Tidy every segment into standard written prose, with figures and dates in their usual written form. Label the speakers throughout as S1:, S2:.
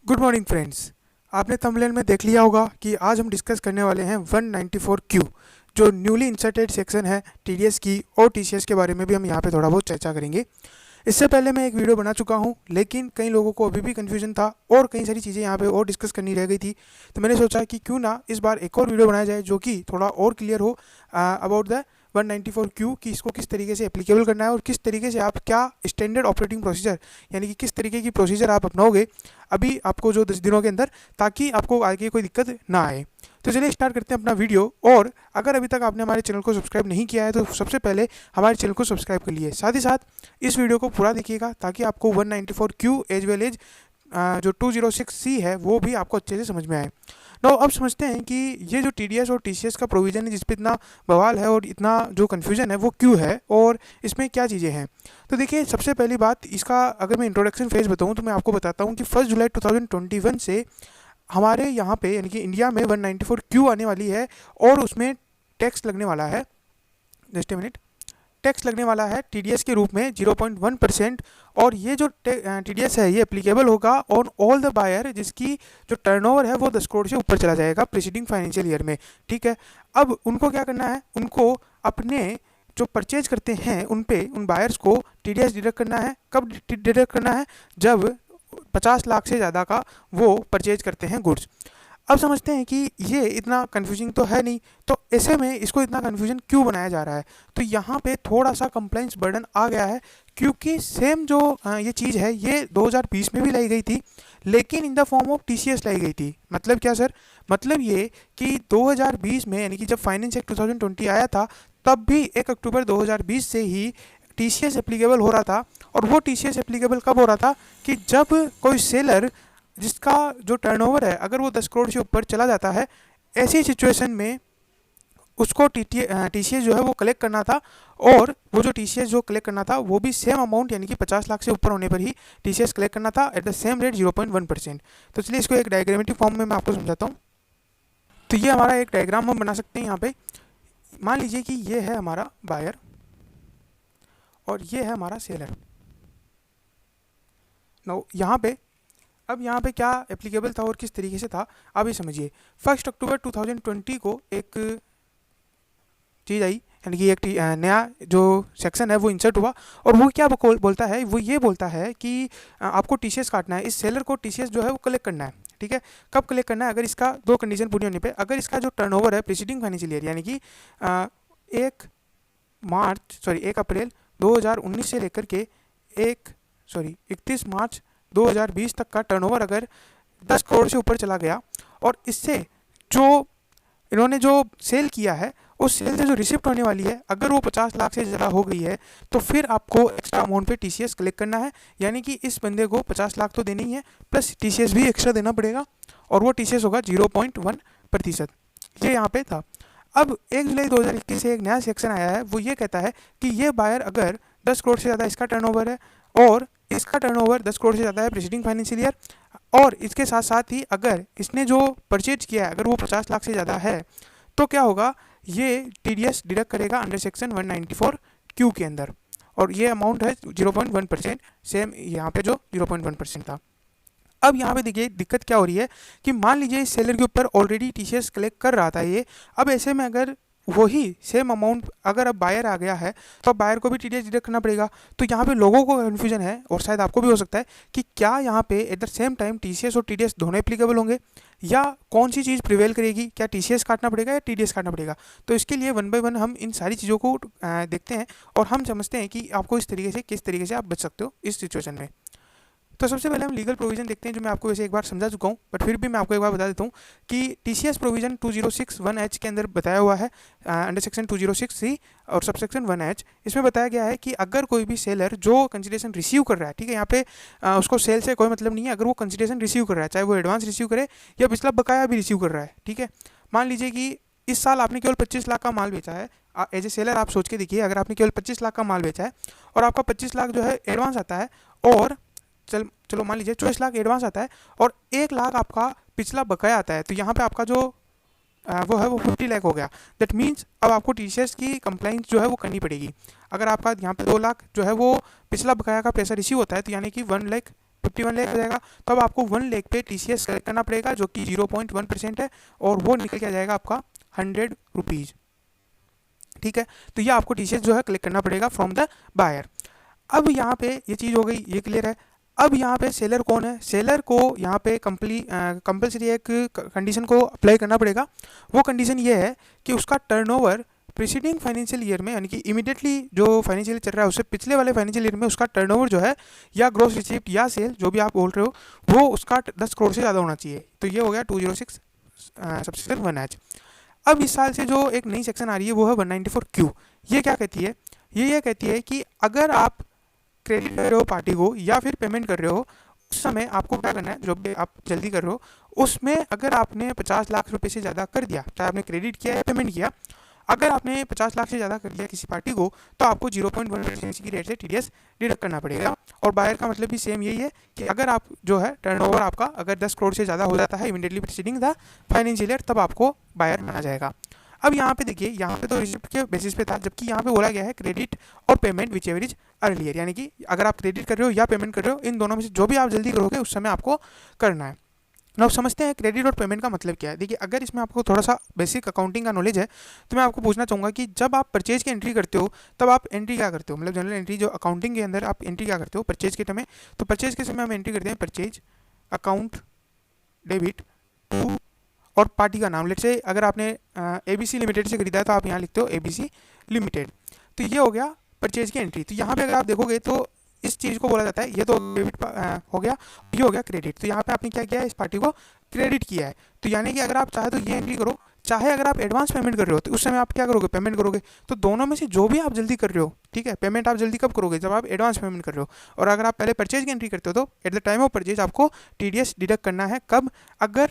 S1: Good morning friends. आपने thumbnail में देख लिया होगा कि आज हम डिस्कस करने वाले हैं 194Q जो न्यूली इंसर्टेड सेक्शन है टीडीएस की और टीसीएस के बारे में भी हम यहाँ पे थोड़ा बहुत चर्चा करेंगे। इससे पहले मैं एक वीडियो बना चुका हूँ, लेकिन कई लोगों को अभी भी कन्फ्यूजन था और कई सारी चीज़ें यहाँ पे और डिस्कस करनी रह गई थी। तो मैंने सोचा कि क्यों ना इस बार एक और वीडियो बनाया जाए जो कि थोड़ा और क्लियर हो अबाउट द 194Q कि इसको किस तरीके से एप्लीकेबल करना है और किस तरीके से आप क्या स्टैंडर्ड ऑपरेटिंग प्रोसीजर यानी कि किस तरीके की प्रोसीजर आप अपनाओगे अभी आपको जो 10 दिनों के अंदर, ताकि आपको आगे कोई दिक्कत ना आए। तो चलिए स्टार्ट करते हैं अपना वीडियो। और अगर अभी तक आपने हमारे चैनल को सब्सक्राइब नहीं किया है तो सबसे पहले हमारे चैनल को सब्सक्राइब कर लिए, साथ ही साथ इस वीडियो को पूरा देखिएगा ताकि आपको 194Q एज वेल एज जो 206C है वो भी आपको अच्छे से समझ में आए। नो अब समझते हैं कि ये जो टीडीएस और टीसीएस का प्रोविज़न है जिस पे इतना बवाल है और इतना जो कन्फ्यूजन है वो क्यों है और इसमें क्या चीज़ें हैं। तो देखिए, सबसे पहली बात इसका अगर मैं इंट्रोडक्शन फेज बताऊं तो मैं आपको बताता हूं कि 1 जुलाई 2021 से हमारे यहाँ पे यानी कि इंडिया में 194Q आने वाली है और उसमें टैक्स लगने वाला है, जस्ट ए मिनट, टैक्स लगने वाला है टीडीएस के रूप में 0.1%। और ये जो टीडीएस है ये एप्लीकेबल होगा ऑन ऑल द बायर जिसकी जो टर्नओवर है वो 10 करोड़ से ऊपर चला जाएगा प्रीसीडिंग फाइनेंशियल ईयर में। ठीक है, अब उनको क्या करना है, उनको अपने जो परचेज करते हैं उन पे उन बायर्स को टीडीएस डिडक्ट करना है। कब डिडक्ट करना है? जब 50 लाख से ज़्यादा का वो परचेज करते हैं गुड्स। अब समझते हैं कि ये इतना कन्फ्यूजिंग तो है नहीं, तो ऐसे में इसको इतना कन्फ्यूजन क्यों बनाया जा रहा है। तो यहाँ पे थोड़ा सा कंप्लाइंस बर्डन आ गया है क्योंकि सेम जो ये चीज़ है ये 2020 में भी लाई गई थी, लेकिन in the form of TCS लाई गई थी। मतलब क्या सर? मतलब ये कि 2020 में यानी कि जब फाइनेंस एक्ट 2020 आया था तब भी 1 अक्टूबर 2020 से ही टीसीएस एप्लीकेबल हो रहा था। और वो टीसीएस एप्लीकेबल कब हो रहा था कि जब कोई सेलर जिसका जो टर्नओवर है अगर वो 10 करोड़ से ऊपर चला जाता है, ऐसी सिचुएशन में उसको टीसीएस जो है वो कलेक्ट करना था। और वो जो टीसीएस जो कलेक्ट करना था वो भी सेम अमाउंट यानी कि 50 लाख से ऊपर होने पर ही टीसीएस कलेक्ट करना था एट द सेम रेट 0.1%। तो चलिए इसको एक डायग्रामेटिक फॉर्म में मैं आपको समझाता हूँ। तो ये हमारा एक डायग्राम हम बना सकते हैं। यहाँ पे मान लीजिए कि ये है हमारा बायर और ये है हमारा सेलर। नो यहाँ पे अब यहाँ पे क्या एप्लीकेबल था और किस तरीके से था आप ये समझिए। 1 अक्टूबर 2020 को एक चीज़ आई यानी कि एक नया जो सेक्शन है वो इंसर्ट हुआ और वो क्या बोलता है, वो ये बोलता है कि आपको टीसीएस काटना है, इस सेलर को टीसीएस जो है वो कलेक्ट करना है। ठीक है, कब कलेक्ट करना है? अगर इसका दो कंडीशन पूरी होने पे, अगर इसका जो टर्नओवर है प्रीसीडिंग फाइनेंशियल ईयर यानी कि 1 अप्रैल 2019 से लेकर के 31 मार्च 2020 तक का टर्नओवर अगर 10 करोड़ से ऊपर चला गया और इससे जो इन्होंने जो सेल किया है उस सेल से जो रिसिप्ट होने वाली है अगर वो 50 लाख से ज़्यादा हो गई है तो फिर आपको एक्स्ट्रा अमाउंट पे टीसीएस कलेक्ट करना है। यानी कि इस बंदे को 50 लाख तो देना ही है प्लस टीसीएस भी एक्स्ट्रा देना पड़ेगा और वो टीसीएस होगा 0.1%। ये यहाँ पे था। अब 1 जुलाई 2021 से एक नया सेक्शन आया है, वो ये कहता है कि ये बायर अगर 10 करोड़ से ज़्यादा इसका टर्नओवर है और इसका टर्नओवर 10 करोड़ से ज़्यादा है प्रीसीडिंग फाइनेंशियल ईयर, और इसके साथ साथ ही अगर इसने जो परचेज किया है अगर वो 50 लाख से ज़्यादा है तो क्या होगा, ये टीडीएस डिडक्ट करेगा अंडर सेक्शन 194Q के अंदर। और ये अमाउंट है 0.1%, सेम यहाँ पे जो 0.1% था। अब यहाँ पे देखिए दिक्कत क्या हो रही है कि मान लीजिए इस सेलर के ऊपर ऑलरेडी टीसीएस कलेक्ट कर रहा था ये, अब ऐसे में अगर वही सेम अमाउंट अगर अब बायर आ गया है तो अब बायर को भी टीडीएस डिडक्ट करना पड़ेगा। तो यहाँ पे लोगों को कन्फ्यूजन है और शायद आपको भी हो सकता है कि क्या यहाँ पे at the same time TCS और टीडीएस दोनों एप्लीकेबल होंगे या कौन सी चीज़ प्रिवेल करेगी, क्या टीसीएस काटना पड़ेगा या टीडीएस काटना पड़ेगा। तो इसके लिए वन बाय वन हम इन सारी चीज़ों को देखते हैं और हम समझते हैं कि आपको इस तरीके से किस तरीके से आप बच सकते हो इस सिचुएशन में। तो सबसे पहले हम लीगल प्रोविजन देखते हैं जो मैं आपको वैसे एक बार समझा चुका हूँ, बट फिर भी मैं आपको एक बार बता देता हूँ कि टीसीएस प्रोविजन 2061H के अंदर बताया हुआ है अंडर सेक्शन 206C और सबसेक्शन 1H। इसमें बताया गया है कि अगर कोई भी सेलर जो कंसिडरेशन रिसीव कर रहा है, ठीक है, यहाँ पे उसको सेल से कोई मतलब नहीं है, अगर वो कंसिडरेशन रिसीव कर रहा है चाहे वो एडवांस रिसीव करे या पिछला बकाया भी रिसीव कर रहा है। ठीक है, मान लीजिए कि इस साल आपने केवल 25 लाख का माल बेचा है, एज ए सेलर आप सोच के देखिए, अगर आपने केवल 25 लाख का माल बेचा है और आपका 25 लाख जो है एडवांस आता है और चलो मान लीजिए 24 लाख एडवांस आता है और 1 लाख आपका पिछला बकाया आता है, तो यहाँ पे आपका जो वो है वो 50 लाख हो गया। दैट मीन्स अब आपको टीसीएस की कंप्लाइंस जो है वो करनी पड़ेगी। अगर आपका यहाँ पे 2 लाख जो है वो पिछला बकाया का पैसा रिसीव होता है तो यानी कि 1 लाख 51 लाख हो जाएगा, तो अब आपको 1 लाख पे टीसीएस कलेक्ट करना पड़ेगा जो कि 0.1% है, और वो निकल के आ जाएगा आपका 100 रुपीज़। ठीक है, तो ये आपको टीसीएस जो है कलेक्ट करना पड़ेगा फ्रॉम द बायर। अब यहाँ पे ये चीज़ हो गई, ये क्लियर है। अब यहाँ पे सेलर कौन है? सेलर को यहाँ पे कंपलसरी एक कंडीशन को अप्लाई करना पड़ेगा। वो कंडीशन ये है कि उसका टर्नओवर प्रीसीडिंग फाइनेंशियल ईयर में, यानी कि इमीडिएटली जो फाइनेंशियल ईयर चल रहा है उससे पिछले वाले फाइनेंशियल ईयर में उसका टर्नओवर जो है, या ग्रॉस रिसीप्ट या सेल जो भी आप बोल रहे हो, वो उसका 10 करोड़ से ज़्यादा होना चाहिए। तो ये हो गया 206 सबसेक्शन 1H। अब इस साल से जो एक नई सेक्शन आ रही है वो है 194Q। ये क्या कहती है? ये कहती है कि अगर आप क्रेडिट कर रहे हो पार्टी को या फिर पेमेंट कर रहे हो, उस समय आपको क्या करना है, जो भी आप जल्दी कर रहे हो उसमें अगर आपने 50 लाख रुपए से ज़्यादा कर दिया, चाहे आपने क्रेडिट किया या पेमेंट किया, अगर आपने 50 लाख से ज़्यादा कर दिया किसी पार्टी को, तो आपको 0.1% की रेट से टीडीएस डिडक्ट करना पड़ेगा। और बायर का मतलब भी सेम यही है कि अगर आप जो है टर्नओवर आपका अगर 10 करोड़ से ज़्यादा हो जाता है immediately preceding the financial year, तब आपको बायर माना जाएगा। अब यहाँ पे देखिए, यहाँ पे तो रिसिप्ट के बेसिस पे था, जबकि यहाँ पे बोला गया है क्रेडिट और payment which ever is earlier, यानी कि अगर आप क्रेडिट कर रहे हो या पेमेंट कर रहे हो, इन दोनों में से जो भी आप जल्दी करोगे उस समय आपको करना है। अब समझते हैं क्रेडिट और पेमेंट का मतलब क्या है। देखिए, अगर इसमें आपको थोड़ा सा बेसिक अकाउंटिंग का नॉलेज है तो मैं आपको पूछना चाहूँगा कि जब आप परचेज की एंट्री करते हो तब आप एंट्री क्या करते हो, मतलब जनरल एंट्री जो अकाउंटिंग के अंदर आप एंट्री क्या करते हो परचेज के समय। तो परचेज के समय हम एंट्री करते हैं परचेज अकाउंट डेबिट टू और पार्टी का नाम। लेट से अगर आपने एबीसी लिमिटेड से खरीदा है तो आप यहाँ लिखते हो एबीसी लिमिटेड। तो ये हो गया परचेज की एंट्री। तो यहाँ पे अगर आप देखोगे तो इस चीज़ को बोला जाता है, ये तो डेबिट हो गया, ये हो गया क्रेडिट। तो यहाँ पे आपने क्या किया है, इस पार्टी को क्रेडिट किया है। तो यानी कि अगर आप चाहे तो ये एंट्री करो, चाहे अगर आप एडवांस पेमेंट कर रहे हो तो उस समय आप क्या करोगे, पेमेंट करोगे। तो दोनों में से जो भी आप जल्दी कर रहे हो, ठीक है, पेमेंट आप जल्दी कब करोगे, जब आप एडवांस पेमेंट कर रहे हो। और अगर आप पहले परचेज की एंट्री करते हो तो at the time of purchase आपको टीडीएस डिडक्ट करना है। कब? अगर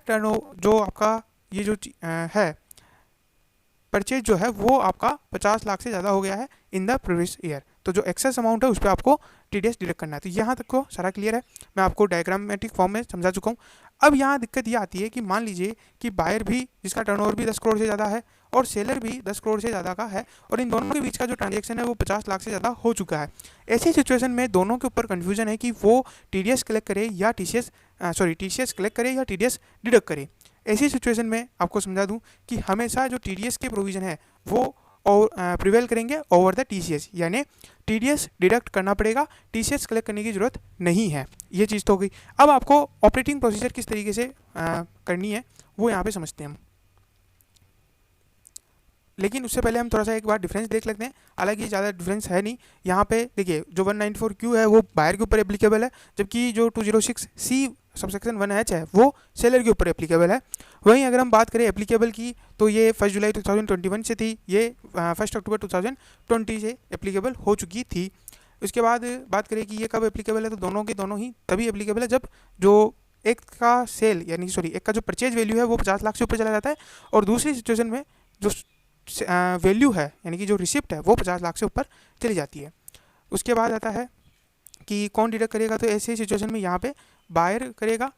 S1: जो आपका ये जो है परचेज जो है वो आपका 50 लाख से ज़्यादा हो गया है इन द प्रीवियस ईयर, तो जो एक्सेस अमाउंट है उस पर आपको टीडीएस डिडक्ट करना है। तो यहाँ तक को सारा क्लियर है, मैं आपको डायग्रामेटिक फॉर्म में समझा चुका हूँ। अब यहाँ दिक्कत ये आती है कि मान लीजिए कि बायर भी, जिसका टर्नओवर भी 10 करोड़ से ज़्यादा है और सेलर भी 10 करोड़ से ज़्यादा का है, और इन दोनों के बीच का जो ट्रांजेक्शन है वो 50 लाख से ज़्यादा हो चुका है। ऐसी सिचुएशन में दोनों के ऊपर कन्फ्यूजन है कि वो टीडीएस कलेक्ट करे या टीसीएस कलेक्ट करे या टीडीएस डिडक्ट करे। ऐसी सिचुएशन में आपको समझा दूं कि हमेशा जो टीडीएस के प्रोविज़न है वो और प्रिवेल करेंगे ओवर द टीसीएस, यानी टीडीएस डिडक्ट करना पड़ेगा, टीसीएस कलेक्ट करने की ज़रूरत नहीं है। ये चीज़ तो हो गई। अब आपको ऑपरेटिंग प्रोसीजर किस तरीके से करनी है वो यहाँ पे समझते हैं हम। लेकिन उससे पहले हम थोड़ा सा एक बार डिफरेंस देख लेते हैं। हालांकि ज़्यादा डिफरेंस है नहीं। यहाँ पे देखिए, जो 194Q है वो बायर के ऊपर एप्लीकेबल है, जबकि जो 206C सबसेक्शन 1H है वो सेलर के ऊपर एप्लीकेबल है। वहीं अगर हम बात करें एप्लीकेबल की, तो ये 1 जुलाई 2021 से थी, ये 1 अक्टूबर 2020 से एप्लीकेबल हो चुकी थी। उसके बाद बात करें कि ये कब एप्लीकेबल है, तो दोनों के दोनों ही तभी एप्लीकेबल है जब जो एक का सेल, यानी एक का जो परचेज वैल्यू है वो 50 लाख से ऊपर चला जाता है, और दूसरी सिचुएशन में जो वैल्यू है, यानी कि जो रिसिप्ट है वो 50 लाख से ऊपर चली जाती है। उसके बाद आता है कि कौन डिडक्ट करेगा। तो ऐसे सिचुएशन में यहाँ पे बायर करेगा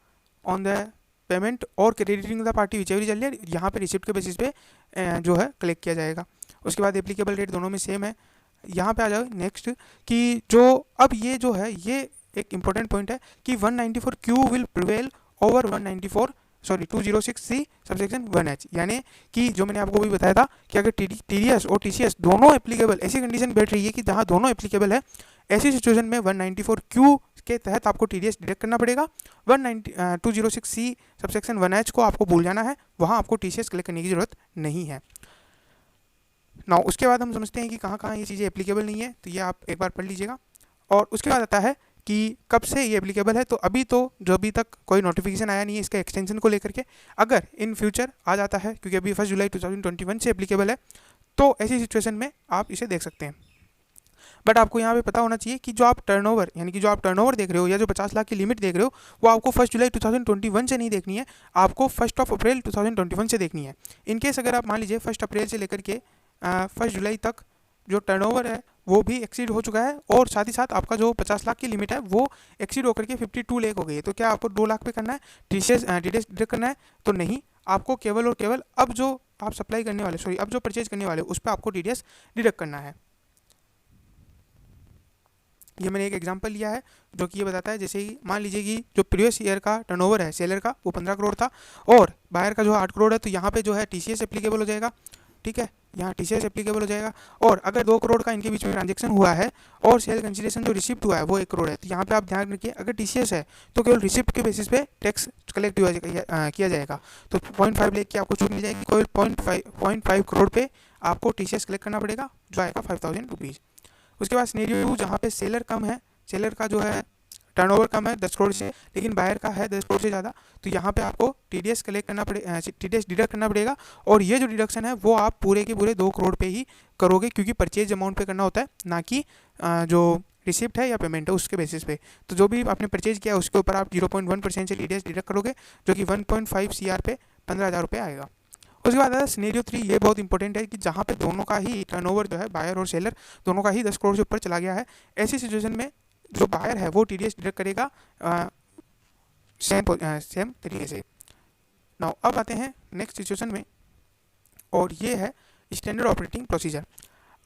S1: ऑन द पेमेंट और crediting the party which ever is earlier, यहाँ पे रिसिप्ट के बेसिस पे जो है कलेक्ट किया जाएगा। उसके बाद एप्लीकेबल रेट दोनों में सेम है। यहाँ पे आ जाओ नेक्स्ट कि जो अब ये जो है, ये एक इंपॉर्टेंट पॉइंट है कि 194Q will prevail over 206C subsection 1H, यानी कि जो मैंने आपको भी बताया था कि अगर टीडीएस और टीसीएस दोनों एप्लीकेबल, ऐसी कंडीशन बैठ रही है कि जहाँ दोनों एप्लीकेबल है, ऐसी सिचुएशन में 194Q के तहत आपको टीडीएस डिडक्ट करना पड़ेगा। 206C सबसेक्शन 1H को आपको भूल जाना है, वहाँ आपको टीसीएस कलेक्ट करने की जरूरत नहीं है। नाउ उसके बाद हम समझते हैं कि कहाँ कहाँ ये चीज़ें एप्लीकेबल नहीं है, तो ये आप एक बार पढ़ लीजिएगा। और उसके बाद आता है कि कब से ये एप्लीकेबल है। तो अभी तो जो अभी तक कोई नोटिफिकेशन आया नहीं है इसका एक्सटेंशन को लेकर के, अगर इन फ्यूचर आ जाता है, क्योंकि अभी 1 जुलाई 2021 से एप्लीकेबल है, तो ऐसी सिचुएशन में आप इसे देख सकते हैं। बट आपको यहाँ पे पता होना चाहिए कि जो आप टर्नओवर, यानी कि जो आप टर्नओवर देख रहे हो या जो 50 लाख की लिमिट देख रहे हो, वो आपको 1 जुलाई 2021 से नहीं देखनी है, आपको 1 अप्रैल 2021 से देखनी है। इनकेस अगर आप मान लीजिए 1 अप्रैल से लेकर के 1 जुलाई तक जो टर्नओवर है वो भी एक्सीड हो चुका है, और साथ ही साथ आपका जो 50 लाख की लिमिट है वो एक्सीड होकर के 52 लाख हो गई है, तो क्या आपको 2 लाख पे करना है टीडीएस डिडक्ट करना है? तो नहीं, आपको केवल और केवल अब जो आप सप्लाई करने वाले, अब जो परचेज करने वाले उस पर आपको टीडीएस डिडक्ट करना है। ये मैंने एक एग्जांपल लिया है जो कि ये बताता है, जैसे ही मान लीजिए कि जो प्रीवियस ईयर का टर्नओवर है सेलर का वो 15 करोड़ था और बायर का जो 8 करोड़ है, तो यहाँ पे जो है टीसीएस एप्लीकेबल हो जाएगा। ठीक है, यहाँ टीसीएस एप्लीकेबल हो जाएगा। और अगर 2 करोड़ का इनके बीच में ट्रांजेक्शन हुआ है और सेल कंसिडरेशन जो रिसिप्ट हुआ है वो 1 करोड़ है, तो यहाँ पे आप ध्यान रखिए अगर टीसीएस है तो केवल रिसिप्ट के बेसिस पे टैक्स कलेक्ट किया जाएगा। तो 0.5 लाख की आपको छूट मिल जाएगी, केवल 0.5 करोड़ पे आपको टीसीएस कलेक्ट करना पड़ेगा जो आएगा 5000 रुपीज़। उसके बाद सिनेरियो 2 जहाँ पे सेलर कम है, सेलर का जो है टर्नओवर कम है 10 करोड़ से, लेकिन बायर का है 10 करोड़ से ज़्यादा, तो यहाँ पे आपको टीडीएस कलेक्ट करना पड़ेगा, टीडीएस डिडक्ट करना पड़ेगा। और ये जो डिडक्शन है वो आप पूरे के पूरे 2 करोड़ पे ही करोगे, क्योंकि परचेज अमाउंट पे करना होता है, ना कि जो रिसिप्ट है या पेमेंट है उसके बेसिस पे। तो जो भी आपने परचेज किया उसके ऊपर आप 0.1% से टीडीएस डिडक्ट करोगे, जो कि 1.5 CR पे 15,000 रुपये आएगा। उसके बाद आता है सिनेरियो 3, ये बहुत इंपॉर्टेंट है कि जहाँ पे दोनों का ही टर्नओवर जो है बायर और सेलर दोनों का ही 10 करोड़ से ऊपर चला गया है। ऐसी सिचुएशन में जो बायर है वो टीडीएस डिडक्ट करेगा सेम तरीके से। नाउ अब आते हैं नेक्स्ट सिचुएशन में, और ये है स्टैंडर्ड ऑपरेटिंग प्रोसीजर।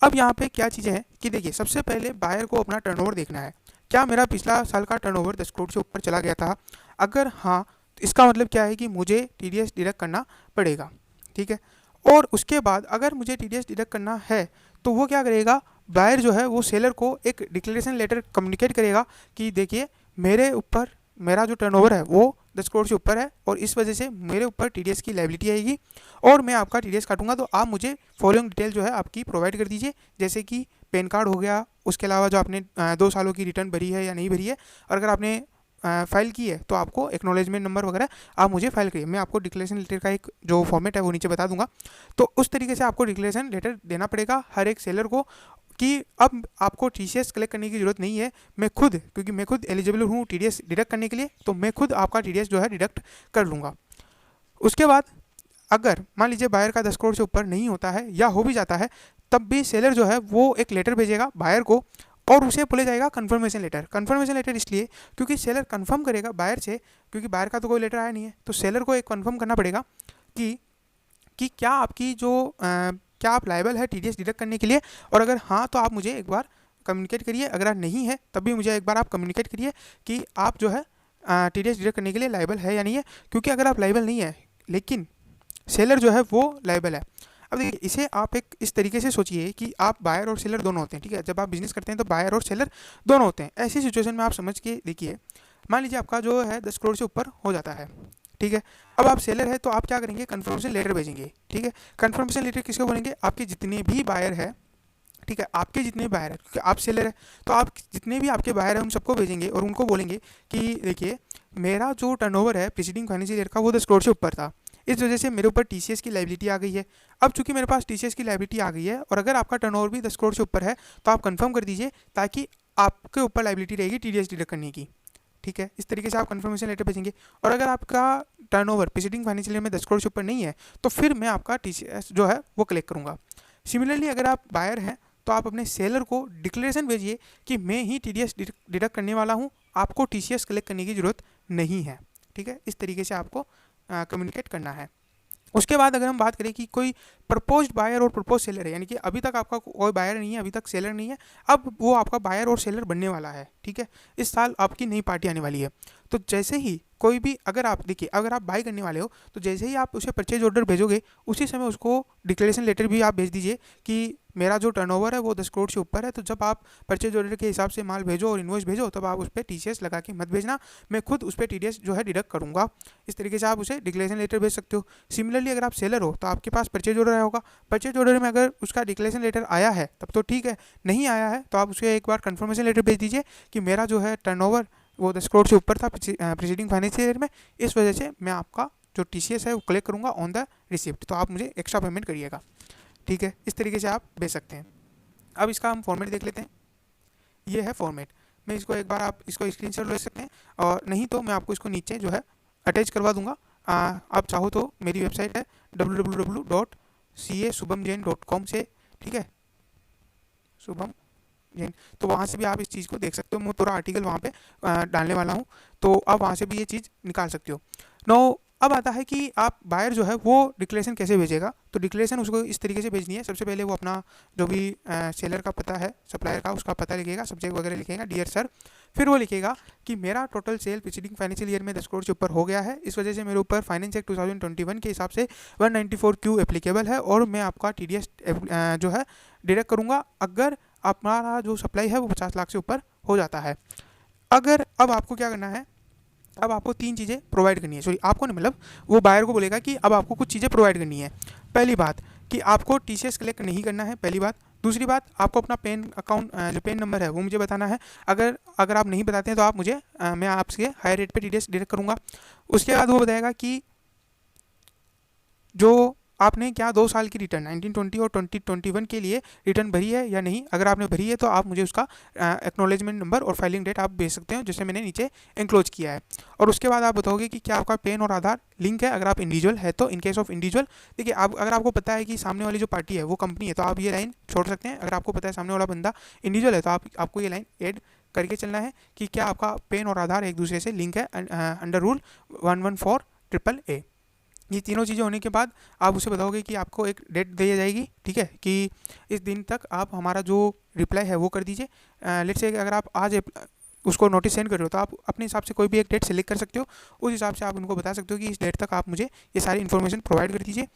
S1: अब यहाँ पे क्या चीज़ें हैं कि देखिए, सबसे पहले बायर को अपना टर्नओवर देखना है, क्या मेरा पिछला साल का टर्नओवर 10 करोड़ से ऊपर चला गया था। अगर हाँ, तो इसका मतलब क्या है कि मुझे टीडीएस डिडक्ट करना पड़ेगा। ठीक है, और उसके बाद अगर मुझे टीडीएस डिडक्ट करना है तो वो क्या करेगा, बायर जो है वो सेलर को एक डिक्लेरेशन लेटर कम्युनिकेट करेगा कि देखिए मेरे ऊपर मेरा जो टर्नओवर है वो 10 करोड़ से ऊपर है और इस वजह से मेरे ऊपर टीडीएस की लायबिलिटी आएगी और मैं आपका टीडीएस काटूंगा, तो आप मुझे फॉलोइंग डिटेल जो है आपकी प्रोवाइड कर दीजिए, जैसे कि पैन कार्ड हो गया, उसके अलावा जो आपने 2 सालों की रिटर्न भरी है या नहीं भरी है, और अगर आपने फाइल की है तो आपको एक्नॉलेजमेंट नंबर वगैरह आप मुझे फाइल करिए। मैं आपको डिक्लेरेशन लेटर का एक जो फॉर्मेट है वो नीचे बता दूंगा। तो उस तरीके से आपको डिक्लेरेशन लेटर देना पड़ेगा हर एक सेलर को कि अब आपको टीसीएस कलेक्ट करने की ज़रूरत नहीं है, मैं खुद, क्योंकि मैं खुद एलिजिबल हूँ टीडीएस डिडक्ट करने के लिए, तो मैं खुद आपका टीडीएस जो है डिडक्ट कर लूँगा। उसके बाद अगर मान लीजिए बायर का 10 करोड़ से ऊपर नहीं होता है या हो भी जाता है, तब भी सेलर जो है वो एक लेटर भेजेगा बायर को और उसे बोले जाएगा कन्फर्मेशन लेटर। कन्फर्मेशन लेटर इसलिए क्योंकि सेलर कन्फर्म करेगा बायर से, क्योंकि बायर का तो कोई लेटर आया नहीं है, तो सेलर को एक कन्फर्म करना पड़ेगा कि क्या आपकी जो क्या आप लायबल है टीडीएस डिडक्ट करने के लिए, और अगर हाँ तो आप मुझे एक बार कम्युनिकेट करिए, अगर आप नहीं है तब भी मुझे एक बार आप कम्युनिकेट करिए कि आप जो है टीडीएस डिडक्ट करने के लिए लायबल है या नहीं है। क्योंकि अगर आप लायबल नहीं है लेकिन सेलर जो है वो लायबल है, अब देखिए इसे आप एक इस तरीके से सोचिए कि आप बायर और सेलर दोनों होते हैं। ठीक है, जब आप बिजनेस करते हैं तो बायर और सेलर दोनों होते हैं। ऐसी सिचुएशन में आप समझ के देखिए, मान लीजिए आपका जो है 10 करोड़ से ऊपर हो जाता है। ठीक है, अब आप सेलर है तो आप क्या करेंगे, कन्फर्मेशन लेटर भेजेंगे। ठीक है, कन्फर्मेशन लेटर किसको बोलेंगे, आपके जितने भी बायर है, ठीक है, आपके जितने बायर है, क्योंकि आप सेलर है तो आप जितने भी आपके बायर हैं उन सबको भेजेंगे और उनको बोलेंगे कि देखिए मेरा जो टर्नओवर है प्रीसीडिंग फाइनेंशियल ईयर का वो 10 करोड़ से ऊपर था, इस वजह से मेरे ऊपर टीसीएस की लायबिलिटी आ गई है। अब चूंकि मेरे पास टीसीएस की लायबिलिटी आ गई है और अगर आपका टर्नओवर भी 10 करोड़ से ऊपर है तो आप कंफर्म कर दीजिए, ताकि आपके ऊपर लायबिलिटी रहेगी टीडीएस डिडक्ट करने की। ठीक है, इस तरीके से आप कंफर्मेशन लेटर भेजेंगे। और अगर आपका टर्नओवर प्रीसीडिंग फाइनेंशियल ईयर में 10 करोड़ से ऊपर नहीं है तो फिर मैं आपका टीसीएस जो है वो कलेक्ट करूँगा। सिमिलरली अगर आप बायर हैं तो आप अपने सेलर को डिक्लेरेशन भेजिए कि मैं ही टीडीएस डिडक्ट करने वाला हूँ, आपको टीसीएस कलेक्ट करने की ज़रूरत नहीं है। ठीक है, इस तरीके से आपको कम्युनिकेट करना है। उसके बाद अगर हम बात करें कि कोई प्रपोज्ड बायर और प्रपोज सेलर है, यानी कि अभी तक आपका कोई बायर नहीं है, अभी तक सेलर नहीं है, अब वो आपका बायर और सेलर बनने वाला है। ठीक है, इस साल आपकी नई पार्टी आने वाली है, तो जैसे ही कोई भी अगर आप देखिए अगर आप बाई करने वाले हो तो जैसे ही आप उसे परचेज ऑर्डर भेजोगे उसी समय उसको डिक्लेरेशन लेटर भी आप भेज दीजिए कि मेरा जो टर्नओवर है वो 10 करोड़ से ऊपर है। तो जब आप परचेज ऑर्डर के हिसाब से माल भेजो और इन्वॉइस भेजो तब आप उस पर टीसीएस लगा के मत भेजना, मैं खुद उस पर टीडीएस जो है डिडक्ट करूँगा। इस तरीके से आप उसे डिक्लेरेशन लेटर भेज सकते हो। सिमिलरली अगर आप सेलर हो तो आपके पास परचेज ऑर्डर आया होगा, परचेज ऑर्डर में अगर उसका डिक्लेरेशन लेटर आया है तब तो ठीक है, नहीं आया है तो आप उसे एक बार कन्फर्मेशन लेटर भेज दीजिए कि मेरा जो है टर्नओवर वो 10 करोड़ से ऊपर था प्रीसीडिंग फाइनेंशियल ईयर में, इस वजह से मैं आपका जो टीसीएस है वो कलेक्ट करूँगा ऑन द रिसिप्ट, तो आप मुझे एक्स्ट्रा पेमेंट करिएगा। ठीक है, इस तरीके से आप भेज सकते हैं। अब इसका हम फॉर्मेट देख लेते हैं। ये है फॉर्मेट, मैं इसको एक बार आप इसको स्क्रीनशॉट ले सकते हैं और नहीं तो मैं आपको इसको नीचे जो है अटैच करवा दूंगा। आप चाहो तो मेरी वेबसाइट है www.casubhamjain.com से, ठीक है, शुभम जैन, तो वहाँ से भी आप इस चीज़ को देख सकते हो। मैं पूरा आर्टिकल वहाँ पे डालने वाला हूँ, तो आप वहाँ से भी ये चीज़ निकाल सकते हो। नो अब आता है कि आप बायर जो है वो डिक्लेरेशन कैसे भेजेगा। तो डिक्लेरेशन उसको इस तरीके से भेजनी है। सबसे पहले वो अपना जो भी सेलर का पता है, सप्लायर का, उसका पता लिखेगा, सब्जेक्ट वगैरह लिखेगा, डियर सर। फिर वो लिखेगा कि मेरा टोटल सेल पिछली फाइनेंशियल ईयर में 10 करोड़ से ऊपर हो गया है, इस वजह से मेरे ऊपर फाइनेंस एक्ट 2021 के हिसाब से 194Q एप्लीकेबल है और मैं आपका TDS जो है डिडक्ट करूँगा अगर हमारा जो सप्लाई है वो 50 लाख से ऊपर हो जाता है। अगर अब आपको क्या करना है, अब आपको 3 चीज़ें प्रोवाइड करनी है। सॉरी, आपको नहीं, मतलब वो बायर को बोलेगा कि अब आपको कुछ चीज़ें प्रोवाइड करनी है। पहली बात कि आपको TCS कलेक्ट नहीं करना है, पहली बात। दूसरी बात, आपको अपना पेन अकाउंट जो पेन नंबर है वो मुझे बताना है। अगर आप नहीं बताते हैं तो आप मुझे मैं आपसे हाई रेट पे TDS डिडक्ट करूँगा। उसके बाद वो बताएगा कि जो आपने क्या 2 साल की रिटर्न 1920 और 2021 के लिए रिटर्न भरी है या नहीं। अगर आपने भरी है तो आप मुझे उसका एक्नॉलेजमेंट नंबर और फाइलिंग डेट आप भेज सकते हो, जिसे मैंने नीचे इंक्लोज किया है। और उसके बाद आप बताओगे कि क्या आपका पेन और आधार लिंक है। अगर आप इंडिविजुअल है तो इन केस ऑफ इंडिविजुअल, देखिए आप अगर आपको पता है कि सामने वाली जो पार्टी है वो कंपनी है तो आप ये लाइन छोड़ सकते हैं। अगर आपको पता है सामने वाला बंदा इंडिविजुअल है तो आपको ये लाइन ऐड करके चलना है कि क्या आपका पेन और आधार एक दूसरे से लिंक है अंडर रूल 114AAA। ये तीनों चीज़ें होने के बाद आप उसे बताओगे कि आपको एक डेट दी जाएगी, ठीक है, कि इस दिन तक आप हमारा जो रिप्लाई है वो कर दीजिए। लेट्स से अगर आप आज उसको नोटिस सेंड कर रहे हो तो आप अपने हिसाब से कोई भी एक डेट सेलेक्ट कर सकते हो। उस हिसाब से आप उनको बता सकते हो कि इस डेट तक आप मुझे ये सारी इन्फॉर्मेशन प्रोवाइड कर दीजिए।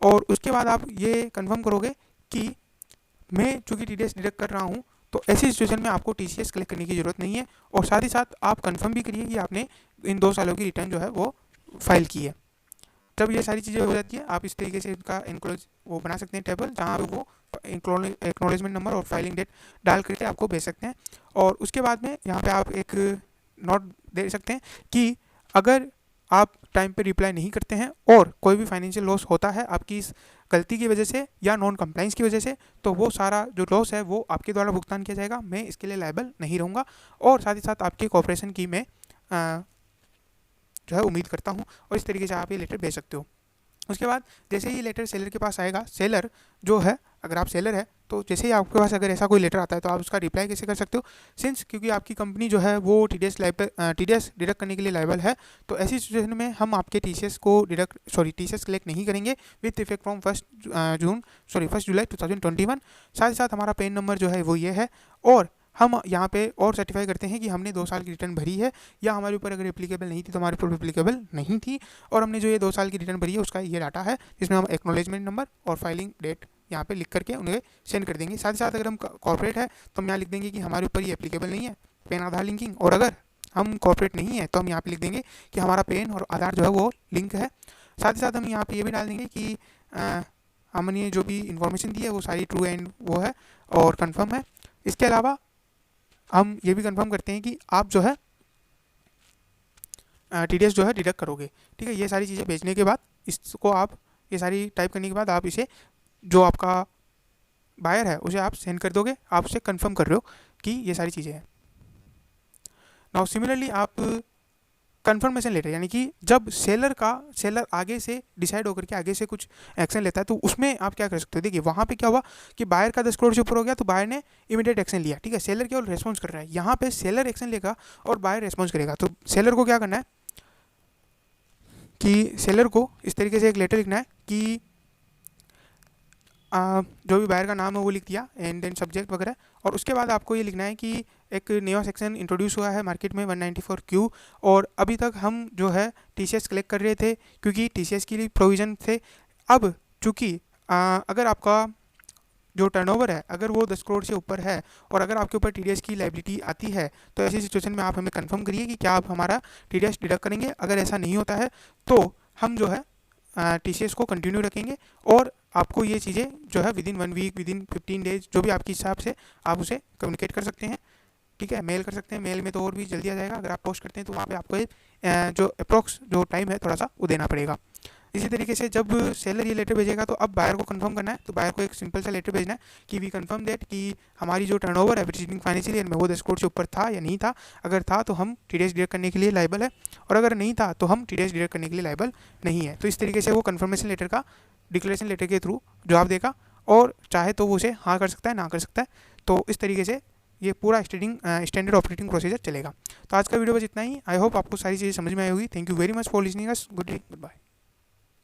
S1: और उसके बाद आप ये कन्फर्म करोगे कि मैं चूँकि TDS डिडक्ट कर रहा हूँ तो ऐसी सिचुएशन में आपको TCS कलेक्ट करने की ज़रूरत नहीं है। और साथ ही साथ आप कन्फर्म भी करिए कि आपने इन 2 सालों की रिटर्न जो है वो फाइल की है। जब ये सारी चीज़ें हो जाती है आप इस तरीके से इनका इनक्लोज वो बना सकते हैं टेबल, जहाँ पे वो एक्नॉलेजमेंट नंबर और फाइलिंग डेट डाल करके आपको भेज सकते हैं। और उसके बाद में यहाँ पे आप एक नोट दे सकते हैं कि अगर आप टाइम पे रिप्लाई नहीं करते हैं और कोई भी फाइनेंशियल लॉस होता है आपकी इस गलती की वजह से या नॉन कंप्लाइंस की वजह से, तो वो सारा जो लॉस है वो आपके द्वारा भुगतान किया जाएगा। मैं इसके लिए लायबल नहीं रहूँगा और साथ ही साथ आपके कॉपरेशन की मैं जो है उम्मीद करता हूँ। और इस तरीके से आप ये लेटर भेज सकते हो। उसके बाद जैसे ही लेटर सेलर के पास आएगा, सेलर जो है, अगर आप सेलर है तो जैसे ही आपके पास अगर ऐसा कोई लेटर आता है तो आप उसका रिप्लाई कैसे कर सकते हो। सिंस क्योंकि आपकी कंपनी जो है वो TDS डिडक्ट करने के लिए लायबल है, तो ऐसी सिचुएशन में हम आपके TCS कलेक्ट नहीं करेंगे विथ इफेक्ट फ्रॉम 1 जुलाई 2021। साथ ही साथ हमारा पेन नंबर जो है वो ये है और हम यहाँ पे और सर्टिफाई करते हैं कि हमने 2 साल की रिटर्न भरी है, या हमारे ऊपर अगर एप्लीकेबल नहीं थी तो हमारे ऊपर एप्लीकेबल नहीं थी, और हमने जो ये 2 साल की रिटर्न भरी है उसका ये डाटा है, जिसमें हम एक्नॉलेजमेंट नंबर और फाइलिंग डेट यहाँ पे लिख करके उन्हें सेंड कर देंगे। साथ ही साथ अगर हम कॉर्पोरेट है तो हम यहाँ लिख देंगे कि हमारे ऊपर ये एप्लीकेबल नहीं है पेन आधार लिंकिंग, और अगर हम कॉर्पोरेट नहीं है तो हम यहाँ पे लिख देंगे कि हमारा पेन और आधार जो है वो लिंक है। साथ ही साथ हम यहाँ पे ये भी डाल देंगे कि हमने जो भी इन्फॉर्मेशन दी है वो सारी ट्रू एंड वो है और कन्फर्म है। इसके अलावा हम ये भी कंफर्म करते हैं कि आप जो है TDS जो है डिडक्ट करोगे, ठीक है। ये सारी चीज़ें भेजने के बाद इसको आप ये सारी टाइप करने के बाद आप इसे जो आपका बायर है उसे आप सेंड कर दोगे, आप उसे कंफर्म कर रहे हो कि ये सारी चीज़ें हैं। नाउ सिमिलरली आप कन्फर्मेशन लेटर, यानी कि जब सेलर आगे से डिसाइड होकर के आगे से कुछ एक्शन लेता है तो उसमें आप क्या कर सकते हो। देखिए वहाँ पे क्या हुआ कि बायर का 10 करोड़ से ऊपर हो गया तो बायर ने इमीडिएट एक्शन लिया, ठीक है। सेलर केवल रेस्पॉन्स कर रहा है, यहाँ पे सेलर एक्शन लेगा और बायर रेस्पॉन्स करेगा। तो सेलर को क्या करना है कि सेलर को इस तरीके से एक लेटर लिखना है कि जो भी बायर का नाम है वो लिख दिया एंड देन सब्जेक्ट वगैरह, और उसके बाद आपको ये लिखना है कि एक नया सेक्शन इंट्रोड्यूस हुआ है मार्केट में 194Q, और अभी तक हम जो है TCS कलेक्ट कर रहे थे क्योंकि TCS की प्रोविज़न थे। अब चूँकि अगर आपका जो टर्नओवर है अगर वो 10 करोड़ से ऊपर है और अगर आपके ऊपर TDS की लायबिलिटी आती है तो ऐसी सिचुएशन में आप हमें कंफर्म करिए कि क्या आप हमारा TDS डिडक्ट करेंगे। अगर ऐसा नहीं होता है तो हम जो है TCS को कंटिन्यू रखेंगे और आपको ये चीज़ें जो है विदिन 1 वीक, विदिन 15 डेज, जो भी आपके हिसाब से आप उसे कम्युनिकेट कर सकते हैं, ठीक है। मेल कर सकते हैं, मेल में तो और भी जल्दी आ जाएगा। अगर आप पोस्ट करते हैं तो वहाँ पे आपको जो अप्रॉक्स जो टाइम है थोड़ा सा वो देना पड़ेगा। इसी तरीके से जब सेलर ये लेटर भेजेगा तो अब बायर को कंफर्म करना है, तो बायर को एक सिंपल सा लेटर भेजना है कि वी कंफर्म दैट कि हमारी जो टर्नओवर है प्रीसीडिंग फाइनेंशियल ईयर में वो 10 करोड़ से ऊपर था या नहीं था। अगर था तो हम TDS डिडक्ट करने के लिए लायबल है, और अगर नहीं था तो हम TDS डिडक्ट करने के लिए लायबल नहीं है। तो इस तरीके से वो कन्फर्मेशन लेटर का डिक्लेरेशन लेटर के थ्रू जवाब देगा, और चाहे तो वो उसे हाँ कर सकता है, ना कर सकता है। तो इस तरीके से ये पूरा स्टैंडर्ड ऑपरेटिंग प्रोसीजर चलेगा। तो आज का वीडियो बस इतना ही। आई होप आपको सारी चीज़ें समझ में आई होगी। Thank you very much for listening us. Good bye.